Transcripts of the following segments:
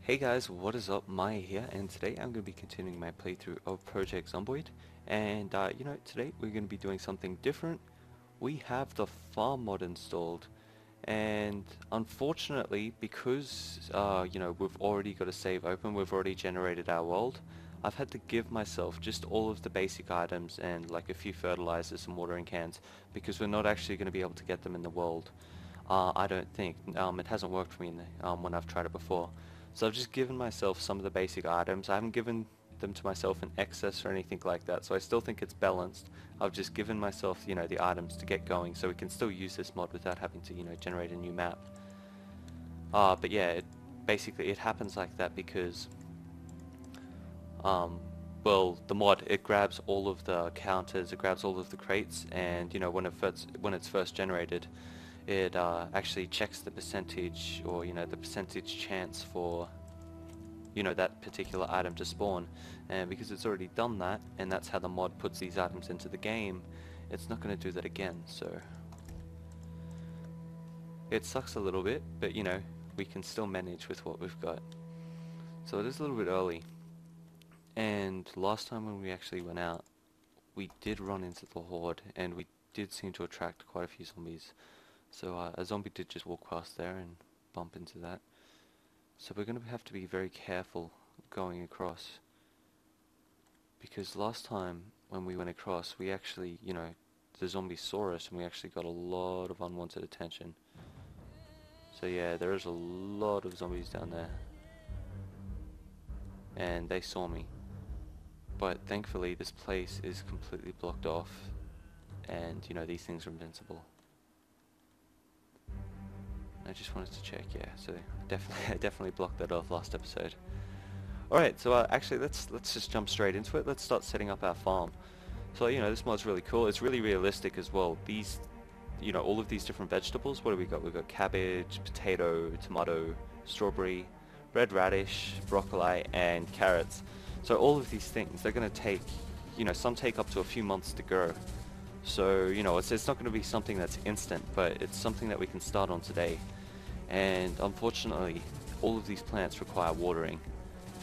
Hey guys, what is up? Maya here, and today I'm going to be continuing my playthrough of Project Zomboid. And today we're going to be doing something different. We have the farm mod installed, and unfortunately, because we've already got a save open, we've already generated our world. I've had to give myself just all of the basic items and like a few fertilizers and watering cans because we're not actually going to be able to get them in the world. I don't think. It hasn't worked for me in when I've tried it before. So I've just given myself some of the basic items. I haven't given them to myself in excess or anything like that, so I still think it's balanced. I've just given myself, the items to get going so we can still use this mod without having to, generate a new map. But yeah, basically it happens like that because, well, the mod, it grabs all of the counters, it grabs all of the crates, and, when it's first generated, it actually checks the percentage or the percentage chance for that particular item to spawn, and because it's already done that and that's how the mod puts these items into the game, it's not going to do that again. So it sucks a little bit, but we can still manage with what we've got. So it is a little bit early, and last time when we actually went out we did run into the horde and we did seem to attract quite a few zombies. So a zombie did just walk past there and bump into that. So we're going to have to be very careful going across. Because last time when we went across, we actually, the zombies saw us and we actually got a lot of unwanted attention. So yeah, there is a lot of zombies down there. And they saw me. But thankfully this place is completely blocked off. And, these things are invincible. I just wanted to check, yeah, so I definitely blocked that off last episode. Alright, so actually let's just jump straight into it. Let's start setting up our farm. So, this mod's really cool. It's really realistic as well. These, all of these different vegetables, what do we got? We've got cabbage, potato, tomato, strawberry, red radish, broccoli, and carrots. So all of these things, they're going to take, some take up to a few months to grow. So, it's not going to be something that's instant, but it's something that we can start on today. And unfortunately, all of these plants require watering.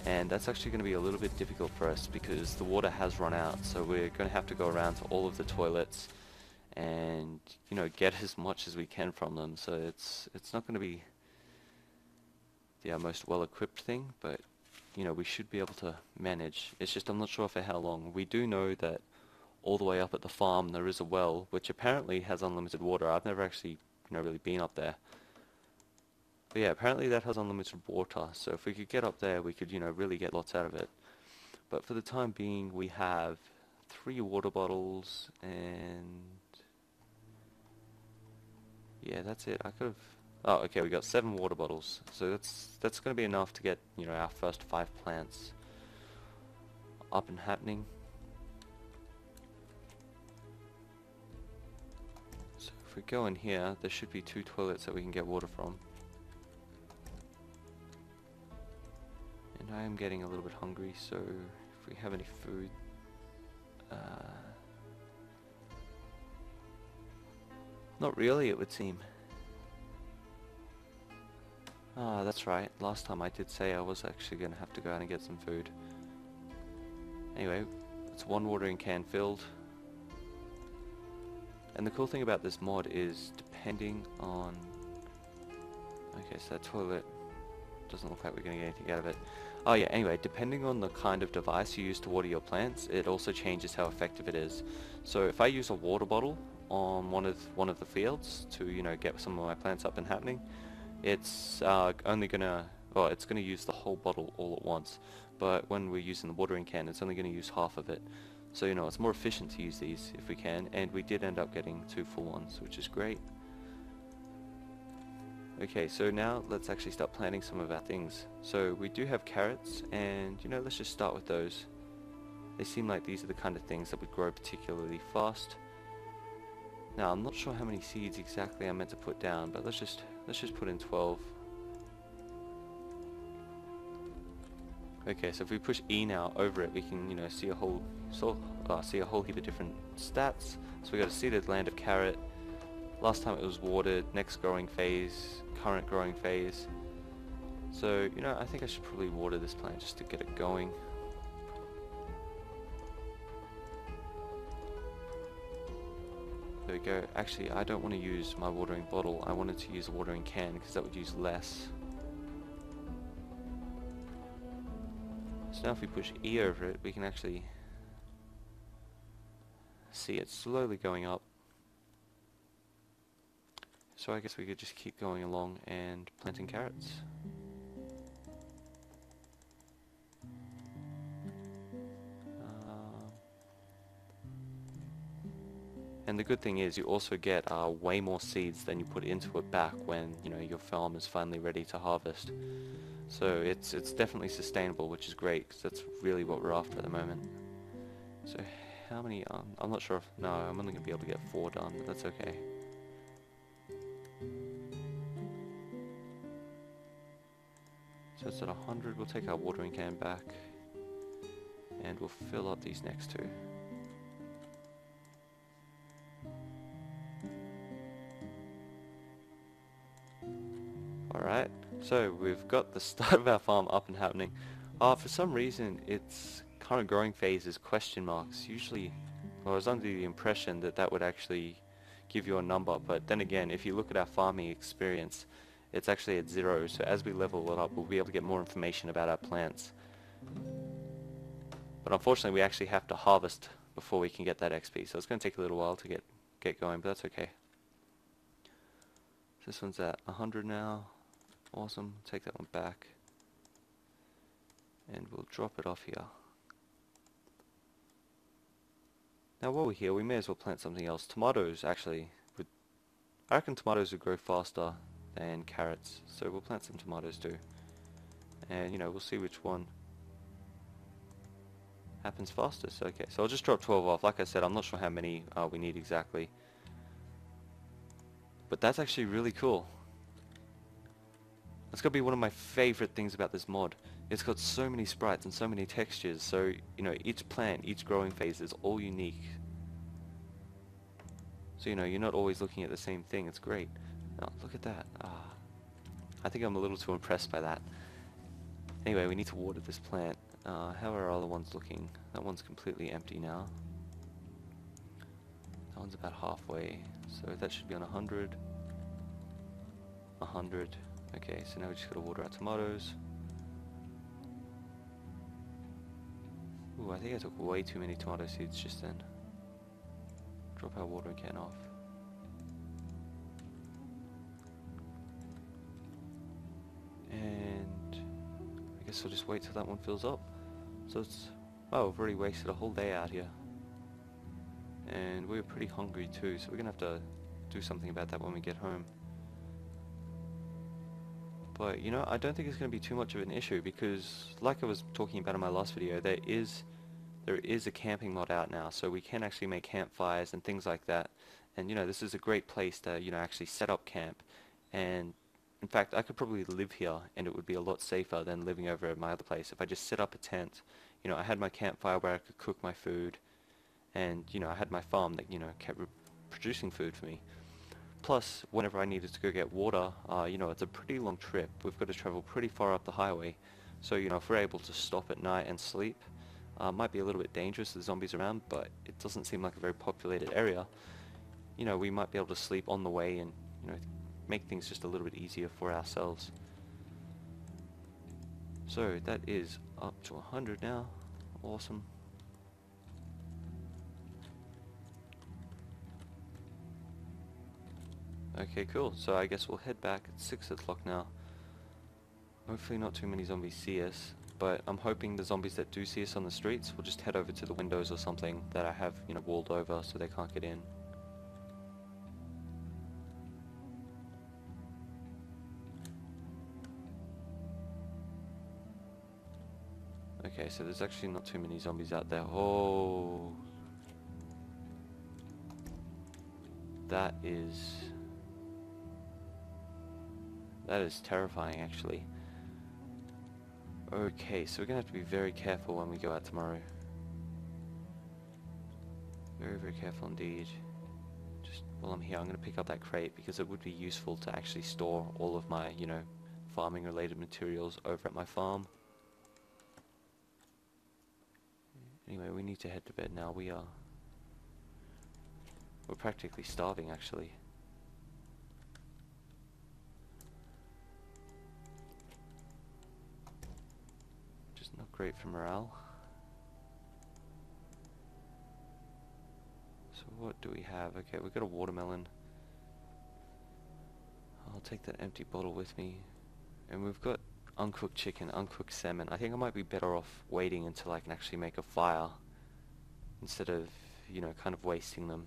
And that's actually going to be a little bit difficult for us because the water has run out. So we're going to have to go around to all of the toilets and, get as much as we can from them. So it's not going to be the most well-equipped thing, but, we should be able to manage. It's just I'm not sure for how long. We do know that all the way up at the farm there is a well which apparently has unlimited water. I've never actually really been up there, but yeah, apparently that has unlimited water, so if we could get up there we could really get lots out of it. But for the time being we have 3 water bottles, and yeah, that's it. I could have, oh okay, we got 7 water bottles, so that's going to be enough to get our first 5 plants up and happening. If we go in here, there should be 2 toilets that we can get water from. And I am getting a little bit hungry, so if we have any food... not really, it would seem. Ah, that's right. Last time I did say I was actually going to have to go out and get some food. Anyway, it's 1 watering can filled. And the cool thing about this mod is depending on... Okay, so that toilet doesn't look like we're going to get anything out of it. Oh yeah, anyway, depending on the kind of device you use to water your plants, it also changes how effective it is. So if I use a water bottle on one of the fields to, get some of my plants up and happening, it's only going to... well, it's going to use the whole bottle all at once. But when we're using the watering can, it's only going to use half of it. So, it's more efficient to use these if we can, and we did end up getting 2 full ones, which is great. Okay, so now let's actually start planting some of our things. So we do have carrots, and, let's just start with those. They seem like these are the kind of things that would grow particularly fast. Now, I'm not sure how many seeds exactly I'm meant to put down, but let's just put in 12. Okay, so if we push E now over it, we can, see a whole heap of different stats. So we got a seeded land of carrot. Last time it was watered. Next growing phase, current growing phase. So, you know, I think I should probably water this plant just to get it going. There we go. Actually, I don't want to use my watering bottle. I wanted to use a watering can because that would use less. So now if we push E over it, we can actually see it slowly going up. So I guess we could just keep going along and planting carrots. And the good thing is you also get way more seeds than you put into it back when, you know, your farm is finally ready to harvest. So it's definitely sustainable, which is great because that's really what we're after at the moment. So how many? I'm not sure if, no, I'm only going to be able to get 4 done, but that's okay. So it's at 100. We'll take our watering can back and we'll fill up these next 2. Alright, so we've got the start of our farm up and happening. For some reason its current growing phase is question marks. Usually, well, I was under the impression that that would actually give you a number, but then again, if you look at our farming experience, it's actually at 0, so as we level it up we'll be able to get more information about our plants. But unfortunately we actually have to harvest before we can get that XP, so it's going to take a little while to get going, but that's okay. This one's at 100 now. Awesome, take that one back. And we'll drop it off here. Now while we're here, we may as well plant something else. Tomatoes, actually, I reckon tomatoes would grow faster than carrots, so we'll plant some tomatoes too. And, you know, we'll see which one happens fastest. Okay, so I'll just drop 12 off. Like I said, I'm not sure how many we need exactly. But that's actually really cool. That's going to be one of my favorite things about this mod. It's got so many sprites and so many textures, so, you know, each plant, each growing phase is all unique. So, you know, you're not always looking at the same thing. It's great. Oh, look at that. I think I'm a little too impressed by that. Anyway, we need to water this plant. How are our other ones looking? That one's completely empty now. That one's about halfway, so that should be on 100. 100. Okay, so now we just gotta water our tomatoes. Ooh, I think I took way too many tomato seeds just then. Drop our watering can off. And I guess we'll just wait till that one fills up. So it's, oh, we've already wasted a whole day out here. And we're pretty hungry too, so we're gonna have to do something about that when we get home. But, you know, I don't think it's going to be too much of an issue because, like I was talking about in my last video, there is a camping mod out now, so we can actually make campfires and things like that. And, you know, this is a great place to, you know, actually set up camp. And, in fact, I could probably live here and it would be a lot safer than living over at my other place. If I just set up a tent, you know, I had my campfire where I could cook my food, and, you know, I had my farm that, you know, kept producing food for me. Plus, whenever I needed to go get water, you know, it's a pretty long trip. We've got to travel pretty far up the highway. So, you know, if we're able to stop at night and sleep, might be a little bit dangerous, the zombies around, but it doesn't seem like a very populated area. You know, we might be able to sleep on the way and, you know, make things just a little bit easier for ourselves. So, that is up to 100 now. Awesome. Okay, cool. So I guess we'll head back at 6 o'clock now. Hopefully not too many zombies see us, but I'm hoping the zombies that do see us on the streets will just head over to the windows or something that I have, you know, walled over so they can't get in. Okay, so there's actually not too many zombies out there. Oh, that is terrifying, actually. Okay, so we're gonna have to be very careful when we go out tomorrow. Very, very careful indeed. Just while I'm here, I'm gonna pick up that crate because it would be useful to actually store all of my, you know, farming related materials over at my farm. Anyway, we need to head to bed now. We're practically starving actually. Just not great for morale. So what do we have? Okay, we've got a watermelon. I'll take that empty bottle with me. And we've got uncooked chicken, uncooked salmon. I think I might be better off waiting until I can actually make a fire instead of, you know, kind of wasting them.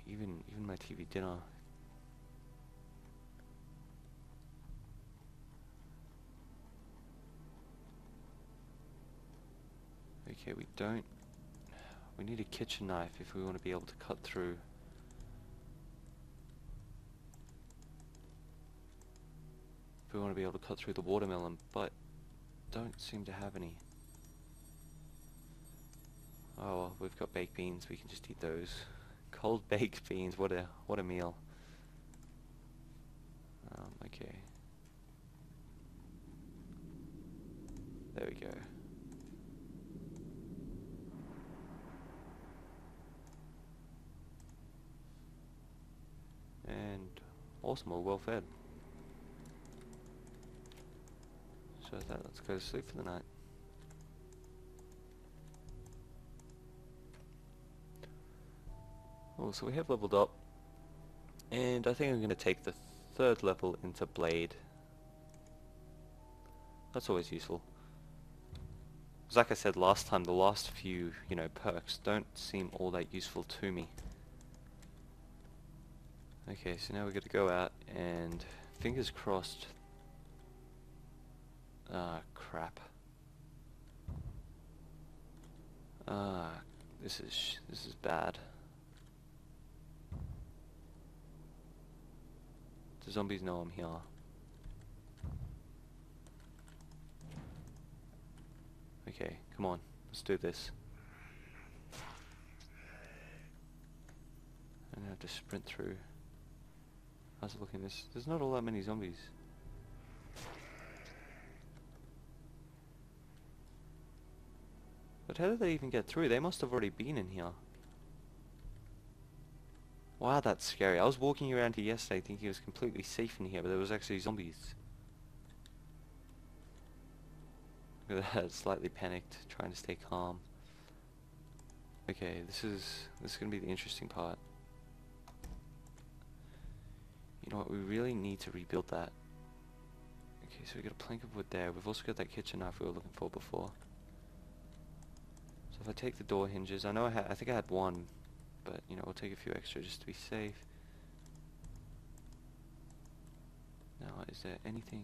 Even my TV dinner. Okay, we need a kitchen knife if we want to be able to cut through. If we want to be able to cut through the watermelon, but don't seem to have any. Oh well, we've got baked beans, we can just eat those. Cold baked beans, what a meal. Okay. There we go. And awesome, we're well fed. So let's go to sleep for the night. Oh, so we have leveled up, and I think I'm going to take the third level into Blade. That's always useful. Because like I said last time, the last few, you know, perks don't seem all that useful to me. Okay, so now we're going to go out and fingers crossed. Ah, crap. This is bad. The zombies know I'm here. Okay, come on, let's do this. I'm gonna have to sprint through. How's it looking? There's not all that many zombies. But how did they even get through? They must have already been in here. Wow, that's scary. I was walking around here yesterday thinking it was completely safe in here, but there was actually zombies. Look at that, slightly panicked, trying to stay calm. Okay, this is gonna be the interesting part. You know what, we really need to rebuild that. Okay, so we got a plank of wood there. We've also got that kitchen knife we were looking for before. So if I take the door hinges, I know I think I had one, but you know, we'll take a few extra just to be safe. Now, is there anything?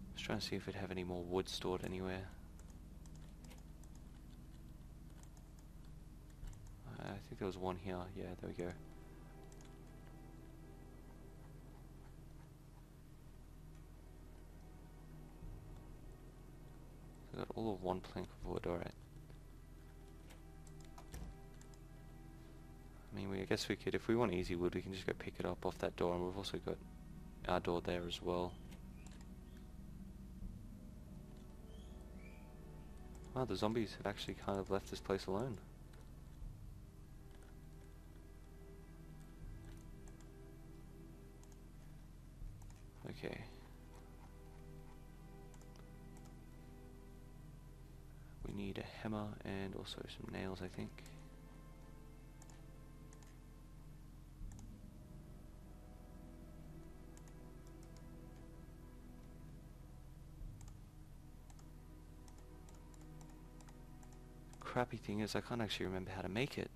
I was trying to see if we'd have any more wood stored anywhere. I think there was one here. Yeah, there we go. I got all of one plank of wood, alright. I mean, I guess we could, if we want easy wood, we can just go pick it up off that door, and we've also got our door there as well. Wow, the zombies have actually kind of left this place alone. Okay. We need a hammer and also some nails, I think. Crappy thing is I can't actually remember how to make it.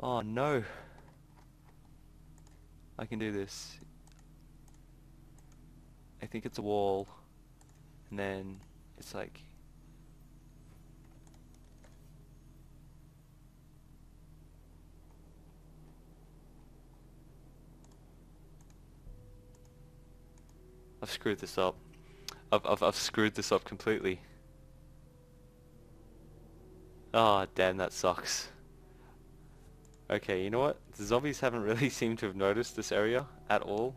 Oh no! I can do this. I think it's a wall, and then it's like... I've screwed this up. I've screwed this up completely. Oh, damn, that sucks. Okay, you know what? The zombies haven't really seemed to have noticed this area at all.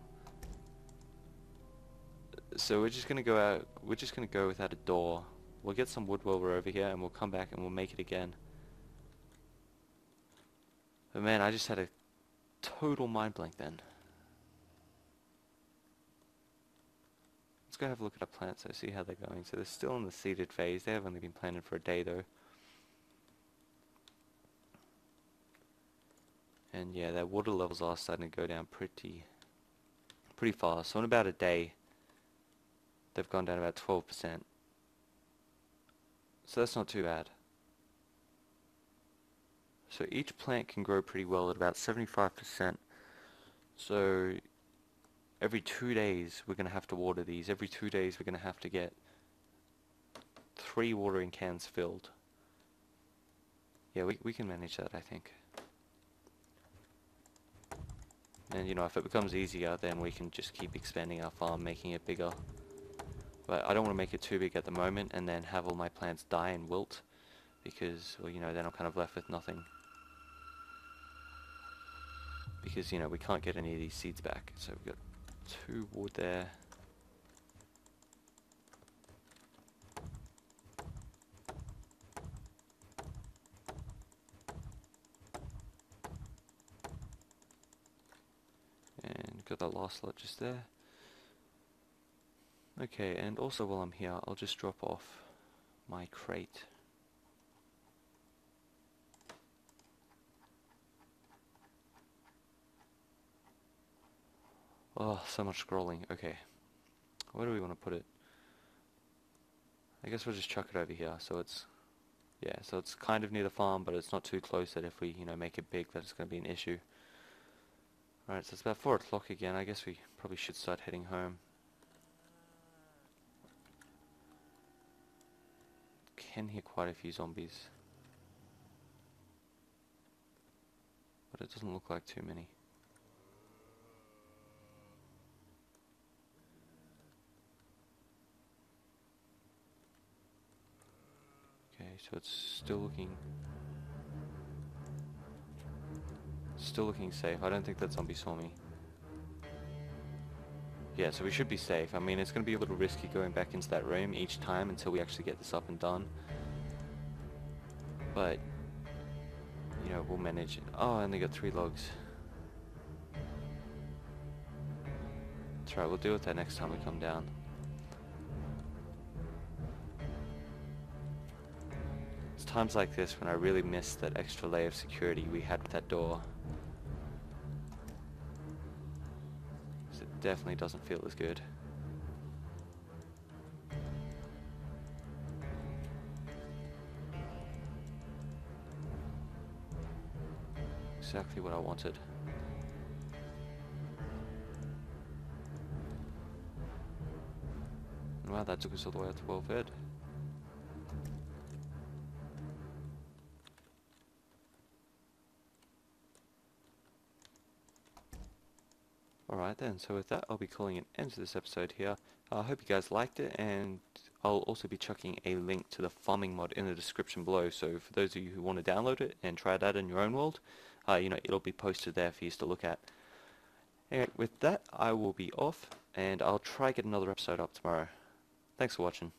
So we're just gonna go out, we're just gonna go without a door. We'll get some wood while we're over here and we'll come back and we'll make it again. But man, I just had a total mind blank then. Let's go have a look at our plants so see how they're going. So they're still in the seeded phase. They have only been planted for a day though. And yeah, their water levels are starting to go down pretty fast. So in about a day, they've gone down about 12%. So that's not too bad. So each plant can grow pretty well at about 75%. So every 2 days we're going to have to water these. Every 2 days we're going to have to get 3 watering cans filled. Yeah, we can manage that, I think. And you know, if it becomes easier, then we can just keep expanding our farm, making it bigger. But I don't want to make it too big at the moment and then have all my plants die and wilt, because, well, you know, then I'm kind of left with nothing. Because, you know, we can't get any of these seeds back. So we've got 2 wood there. And got that last lot just there. Okay, and also while I'm here, I'll just drop off my crate. Oh, so much scrolling. Okay. Where do we want to put it? I guess we'll just chuck it over here. So it's, yeah, so it's kind of near the farm, but it's not too close that if we, you know, make it big, that it's going to be an issue. Alright, so it's about 4 o'clock again. I guess we probably should start heading home. Can hear quite a few zombies. But it doesn't look like too many. Okay, so it's still looking safe. I don't think that zombie saw me. Yeah, so we should be safe. I mean, it's going to be a little risky going back into that room each time until we actually get this up and done. But, you know, we'll manage it. Oh, I only got 3 logs. That's right, we'll deal with that next time we come down. It's times like this when I really miss that extra layer of security we had with that door. It definitely doesn't feel as good. Exactly what I wanted. Wow, that took us all the way up to well fed. Alright then, so with that I'll be calling an end to this episode here. I hope you guys liked it, and I'll also be chucking a link to the farming mod in the description below, so for those of you who want to download it and try it out in your own world, you know, it'll be posted there for you to look at. Anyway, with that I will be off, and I'll try get another episode up tomorrow. Thanks for watching.